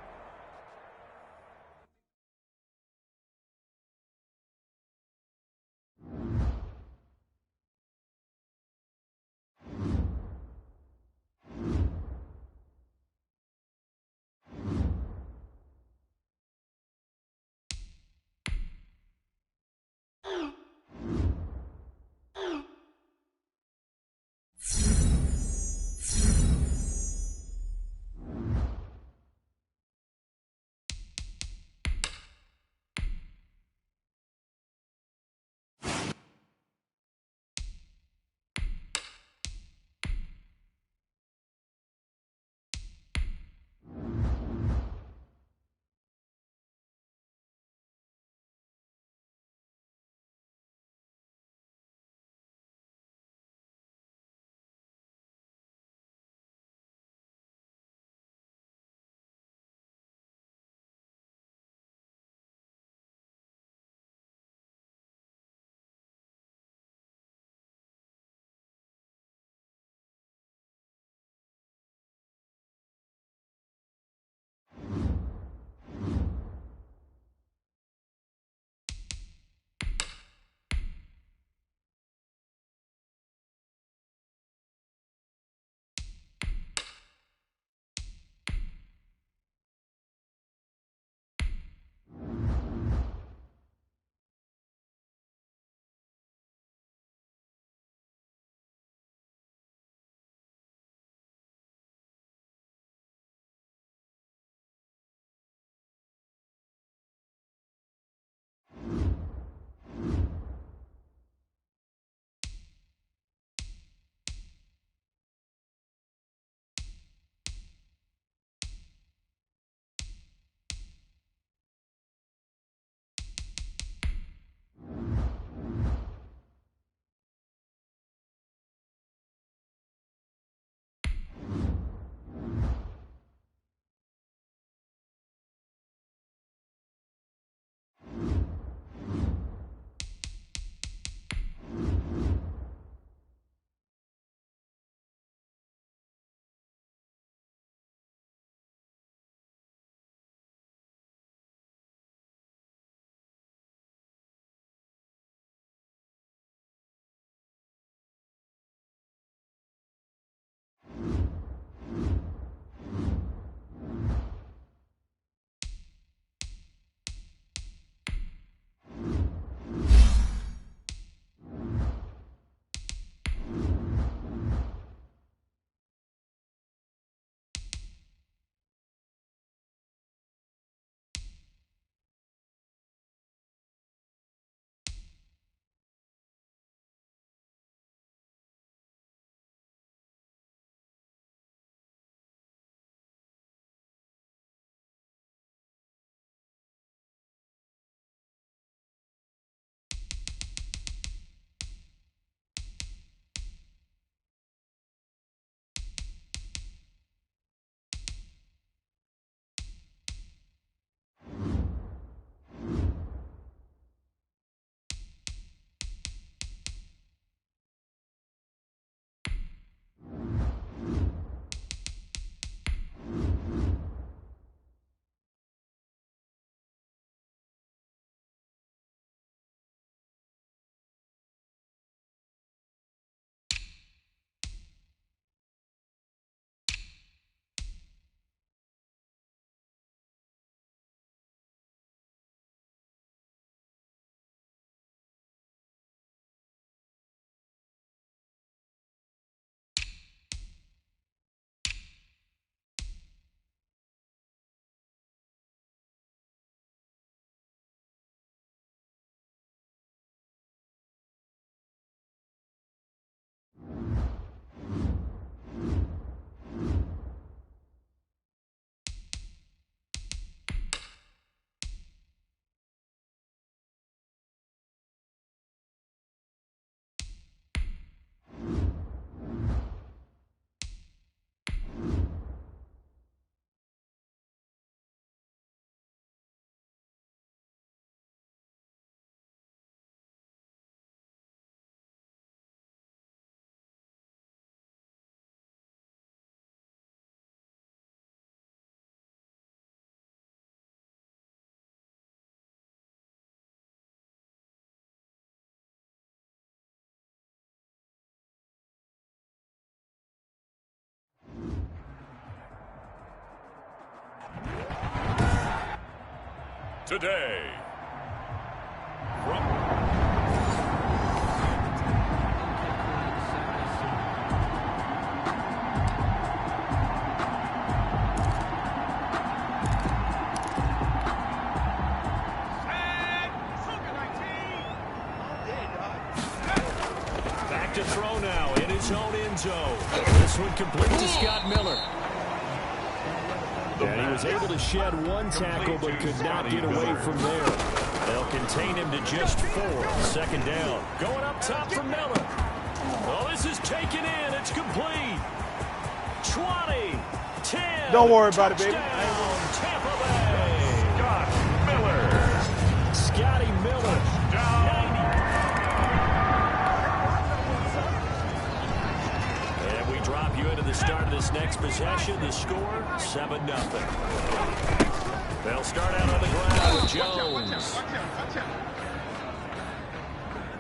today. Back to throw now in his own end zone. This one complete to Scott Miller. And he was able to shed one tackle but could not get away from there. They'll contain him to just 4. Second down. Going up top for Miller. Oh, this is taken in. It's complete. 20, 10. Don't worry about it, baby. Tampa Bay. Scott Miller. Scotty Miller. 90. And we drop you into the start of this next possession. The score, 7-0. They'll start out on the ground with Jones.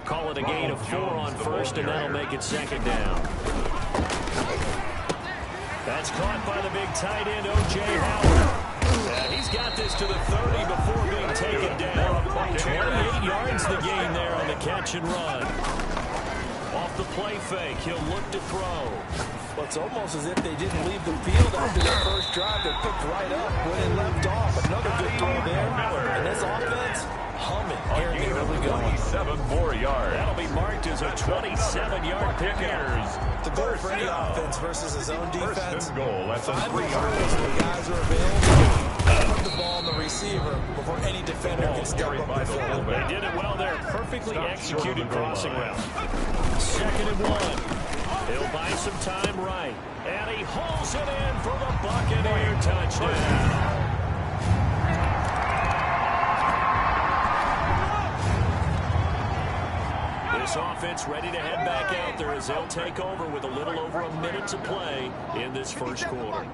Call it a gain of 4 on first, and that'll make it second down. That's caught by the big tight end, O.J. Howard. And he's got this to the 30 before being taken down. 28 yards the gain there on the catch and run. Off the play fake, he'll look to throw. Well, it's almost as if they didn't leave the field after their first drive. They picked right up when they left off. Another good throw there. And this offense, humming here in the early going. 27 more yards. That'll be marked as a 27-yard pickup. To go for any offense versus his own defense. First and goal. That's a 3 3-yard. The guys are available. Put the ball on the receiver before any defender can step up the field. They did it well there. Perfectly executed crossing route. Second and 1. He'll buy some time right. And he hauls it in for the Buccaneer touchdown. This offense ready to head back out there as they'll take over with a little over a minute to play in this first quarter.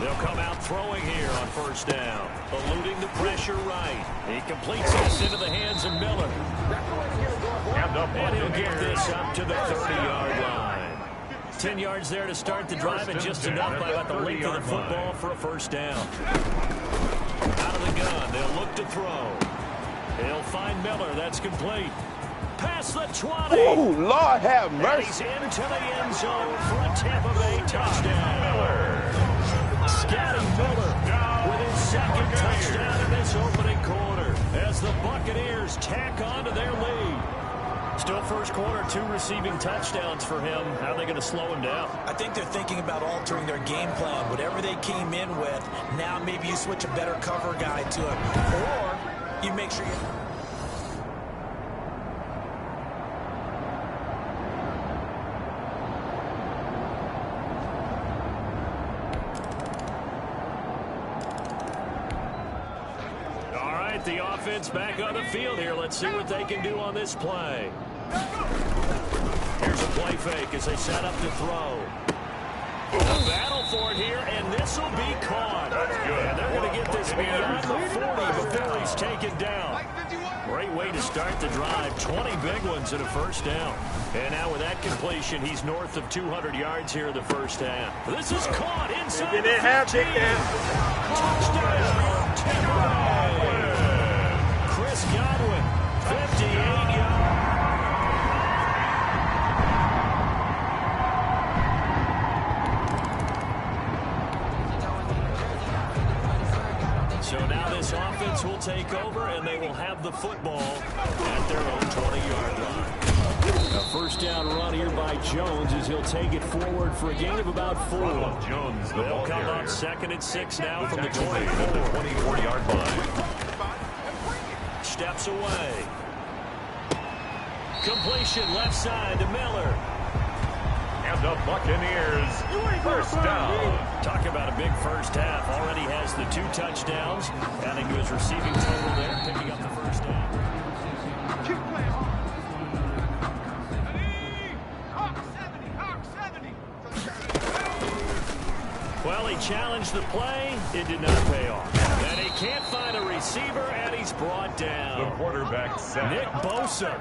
They'll come out throwing here on first down. Eluding the pressure right. He completes this into the hands of Miller. And he'll get this up to the 30-yard line. 10 yards there to start the drive, and just enough by about the length of the football for a first down. Out of the gun, they'll look to throw. He'll find Miller. That's complete. Past the 20. Oh, Lord have And mercy. he's into the end zone for a Tampa Bay touchdown. Scotty Miller with his second touchdown in this opening quarter as the Buccaneers tack on to their lead. Still first quarter, 2 receiving touchdowns for him. How are they going to slow him down? I think they're thinking about altering their game plan. Whatever they came in with, now maybe you switch a better cover guy to it. Or you make sure you... The offense back on the field here. Let's see what they can do on this play. Here's a play fake as they set up to throw. A battle for it here, and this will be caught. And they're going to get this beyond the 40 before he's taken down. Great way to start the drive. 20 big ones in a first down. And now with that completion, he's north of 200 yards here in the first half. This is caught inside the 15. Touchdown, Tampa Bay. Chris Godwin, 58 yards. So now this offense will take over, and they will have the football at their own 20-yard line. A first down run here by Jones as he'll take it forward for a gain of about 4. Jones, the They'll ball come carrier. up 2nd and 6 now from the Tackle made at the 24-yard line. Steps away. Completion left side to Miller. And the Buccaneers first down. Talk about a big first half. Already has the 2 touchdowns. Adding to his receiving total there. Picking up the first down. Keep playing hard. Hawk 70. Well, he challenged the play. It did not pay off. Then he can't find a receiver, and he's brought down. The quarterback sack. Nick Bosa.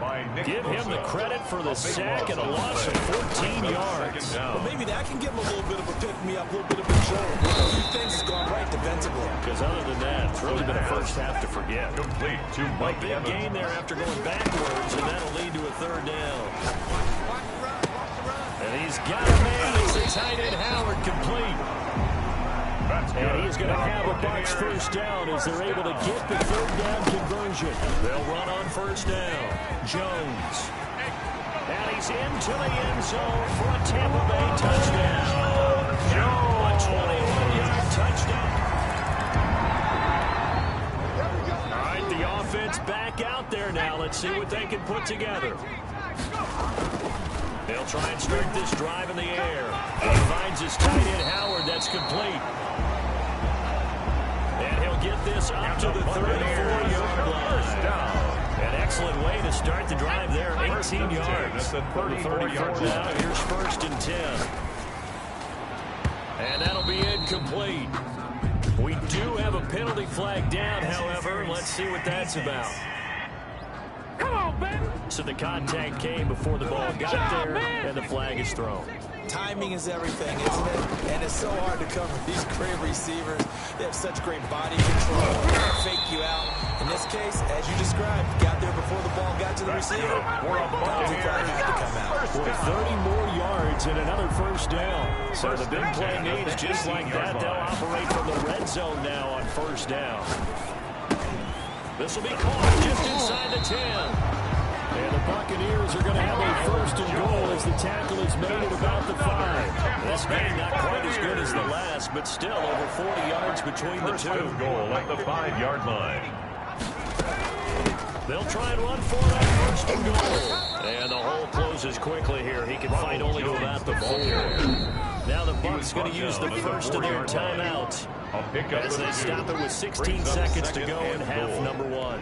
Give him the credit for the sack and a loss of 14 yards. Well, maybe that can give him a little bit of a pick-me-up, a little bit of a jolt. A few things has gone right defensively. Because other than that, it's really been a first half to forget. Complete to Mike Big Evans. gain there after going backwards, and that'll lead to a third down. And he's got a man. It's the tight end Howard complete. And he's going to have a Bucs first down as they're able to get the third down conversion. They'll run on first down. Jones. And he's into the end zone for a Tampa Bay touchdown. Jones. A 21-yard touchdown. All right, the offense back out there now. Let's see what they can put together. They'll try and start this drive in the air. And he finds his tight end Howard. That's complete. And he'll get this up to the 34-yard line. An excellent way to start the drive there. 18 yards. The 34 now. Here's first and 10. And that'll be incomplete. We do have a penalty flag down, however. Let's see what that's about. Come on, baby. So the contact came before the ball got there, and the flag is thrown. Timing is everything, isn't it? And it's so hard to cover these great receivers. They have such great body control. They fake you out. In this case, as you described, got there before the ball got to the receiver. Penalty flag had to come out. With 30 more yards and another first down. So the big play needs just like that. They'll operate from the red zone now on first down. This will be caught just inside the 10. And the Buccaneers are going to have a first and goal as the tackle is made at about the 5. This game not quite as good as the last, but still over 40 yards between the two. First goal at the 5-yard line. They'll try and run for that first and goal. And the hole closes quickly here. He can fight only to about the 4. Now the Bucs going to use the first of their timeouts as they stop it with 16 seconds to go in half number 1.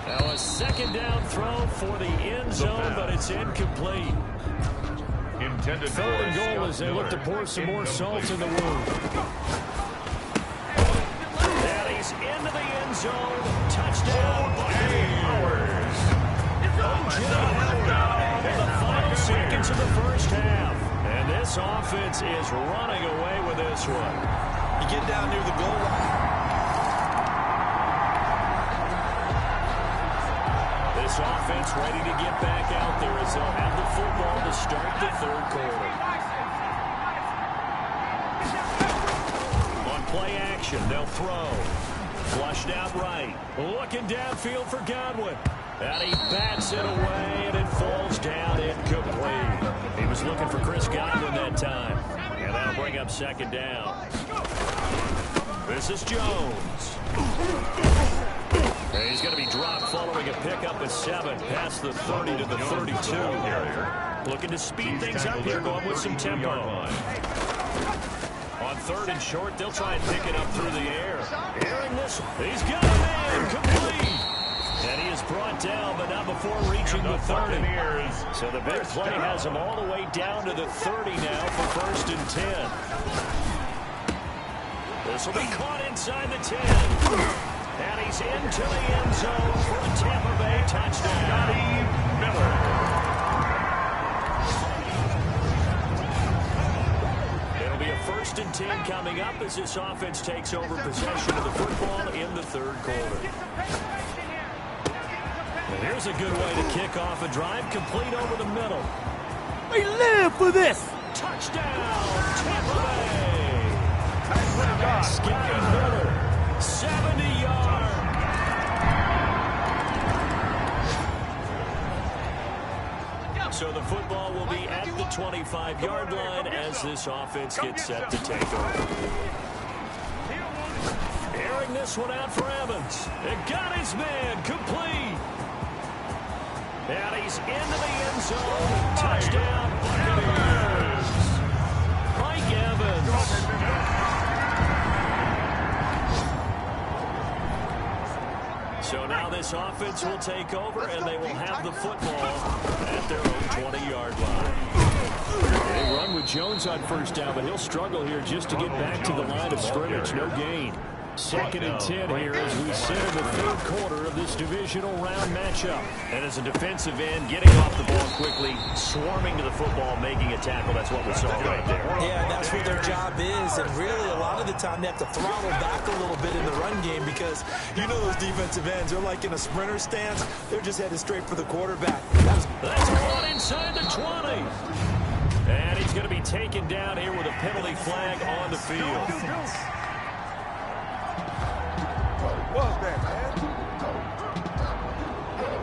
Now a second down throw for the end zone, but it's incomplete. Intended Third and goal as they look to pour some more salt in the wound. And he's into the end zone. Touchdown, Buccaneers. In the final seconds of the first half. And this offense is running away with this one. You get down near the goal line. This offense ready to get back out there as they'll have the football to start the third quarter. On play action, they'll throw. Flushed out right. Looking downfield for Godwin. And he bats it away, and it falls down incomplete. He was looking for Chris Godwin that time. And that'll bring up second down. This is Jones. And he's going to be dropped following a pickup of 7 past the 30 to the 32. Looking to speed things up here, going with some tempo. On third and short, they'll try and pick it up through the air. Hearing this, he's got a man complete. And he is brought down, but not before reaching the 30. So the big play has him all the way down to the 30 now for first and 10. This will be caught inside the 10. And he's into the end zone for a Tampa Bay touchdown. It'll be a first and 10 coming up as this offense takes over possession of the football in the third quarter. Well, here's a good way to kick off a drive, complete over the middle. We live for this. Touchdown, Tampa Bay. Scotty Miller. 70 yards. So the football will be at the 25-yard line as this offense gets set to take over. Airing this one out for Evans. It got his man complete. And he's into the end zone. Touchdown, Buccaneers. Mike Evans. So now this offense will take over, and they will have the football at their own 20-yard line. They run with Jones on first down, but he'll struggle here just to get back to the line of scrimmage. No gain. 2nd and 10 here as we sit in the 3rd quarter of this divisional round matchup. And as a defensive end, getting off the ball quickly, swarming to the football, making a tackle. That's what we saw right there. Yeah, that's what their job is. And really, a lot of the time, they have to throttle back a little bit in the run game because you know those defensive ends, they're like in a sprinter stance. They're just headed straight for the quarterback. That's caught inside the 20. And he's going to be taken down here with a penalty flag on the field.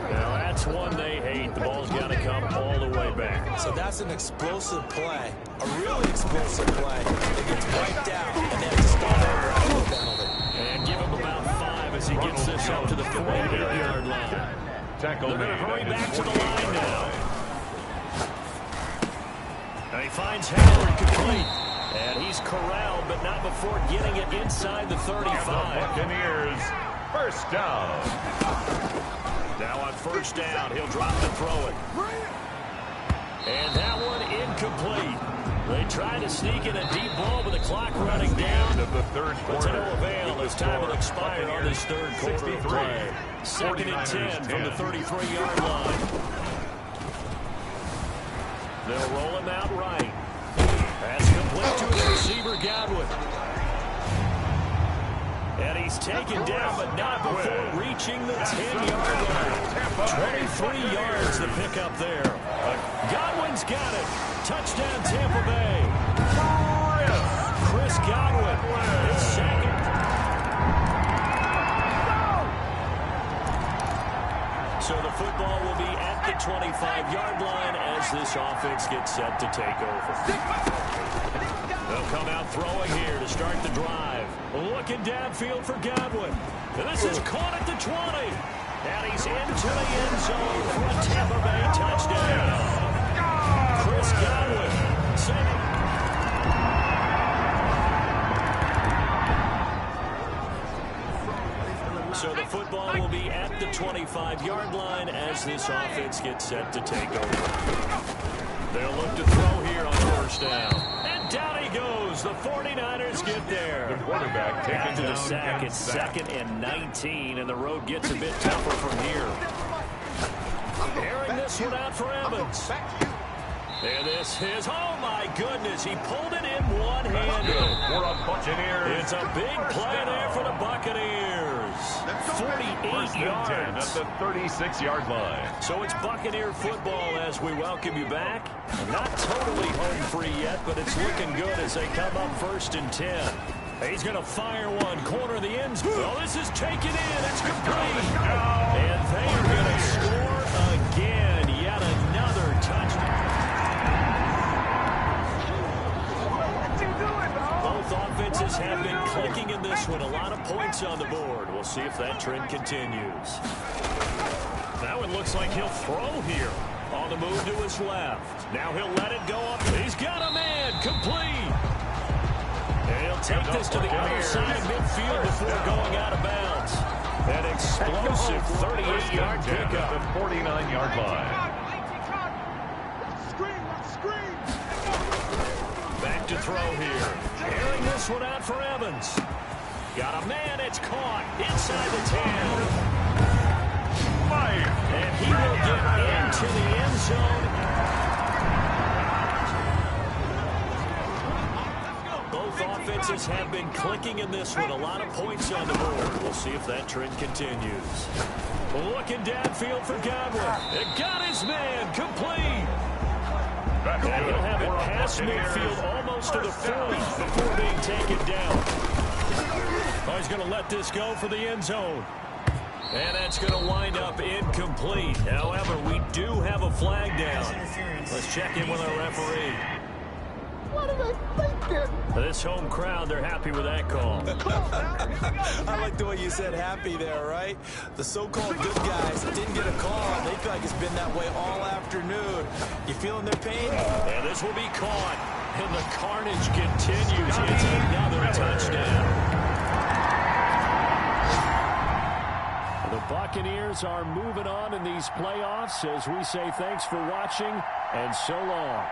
Now that's one they hate. The ball's got to come all the way back. So that's an explosive play, a really explosive play. It gets wiped out, and they have to start over after the penalty. And give him about 5 as he gets this up to the 48-yard line. They're going to hurry back to the line now. And he finds Howard complete. And he's corralled, but not before getting it inside the 35. Buccaneers, first down. Now on first down, he'll drop and throw it. And that one incomplete. They tried to sneak in a deep ball with the clock running down. Of the 3rd But quarter. to no avail as time will expire on this 3rd quarter of play. 2nd and 10 from the 33-yard line. They'll roll him out right. Pass complete to his receiver, Godwin. And he's taken down, but not before reaching the 10-yard line. 23 yards to pick up there. Godwin's got it. Touchdown, Tampa Bay. Chris Godwin, his 2nd. So the football will be at the 25-yard line as this offense gets set to take over. They'll come out throwing here to start the drive. Looking downfield for Godwin. And this is caught at the 20. And he's into the end zone for a Tampa Bay touchdown. Chris Godwin. So the football will be at the 25-yard line as this offense gets set to take over. They'll look to throw here on first down. And down he goes. The 49ers get there. The quarterback taken After the down sack, and it's sacked. 2nd and 19, and the road gets a bit tougher from here. Airing this one out for Evans. And this is, oh my goodness, he pulled it in one-handed. For a Buccaneers. It's a big play there for the Buccaneers. 48 yards. At the 36-yard line. So it's Buccaneer football as we welcome you back. Not totally home free yet, but it's looking good as they come up 1st and 10. He's going to fire one, corner of the end zone. Oh, this is taken in. It's complete. And they are going to score again. Yet another touchdown. Both offenses have been clicking in this one. A lot of points on the board. We'll see if that trend continues. That one looks like he'll throw here. On the move to his left. Now he'll let it go up. He's got a man. Complete. And he'll take this to the other side of midfield before going out of bounds. An explosive 38-yard pickup. At the 49-yard line. Back to throw here. Airing this one out for Evans. Got a man. It's caught inside the 10. And he will get into the end zone. Both offenses have been clicking in this one. A lot of points on the board. We'll see if that trend continues. Looking downfield for Godwin. It got his man. Complete. And he'll have it past midfield almost to the 40 before being taken down. Oh, he's going to let this go for the end zone. And that's going to wind up incomplete. However, we do have a flag down. Let's check in with our referee. What are they thinking? This home crowd, they're happy with that call. I like the way you said happy there, right? The so-called good guys didn't get a call. They feel like it's been that way all afternoon. You feeling their pain? And this will be caught. And the carnage continues. It's another touchdown. The Buccaneers are moving on in these playoffs as we say thanks for watching and so long.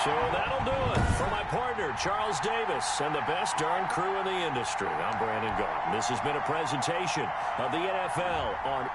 So that'll do it for my partner, Charles Davis, and the best darn crew in the industry. I'm Brandon Gault. This has been a presentation of the NFL on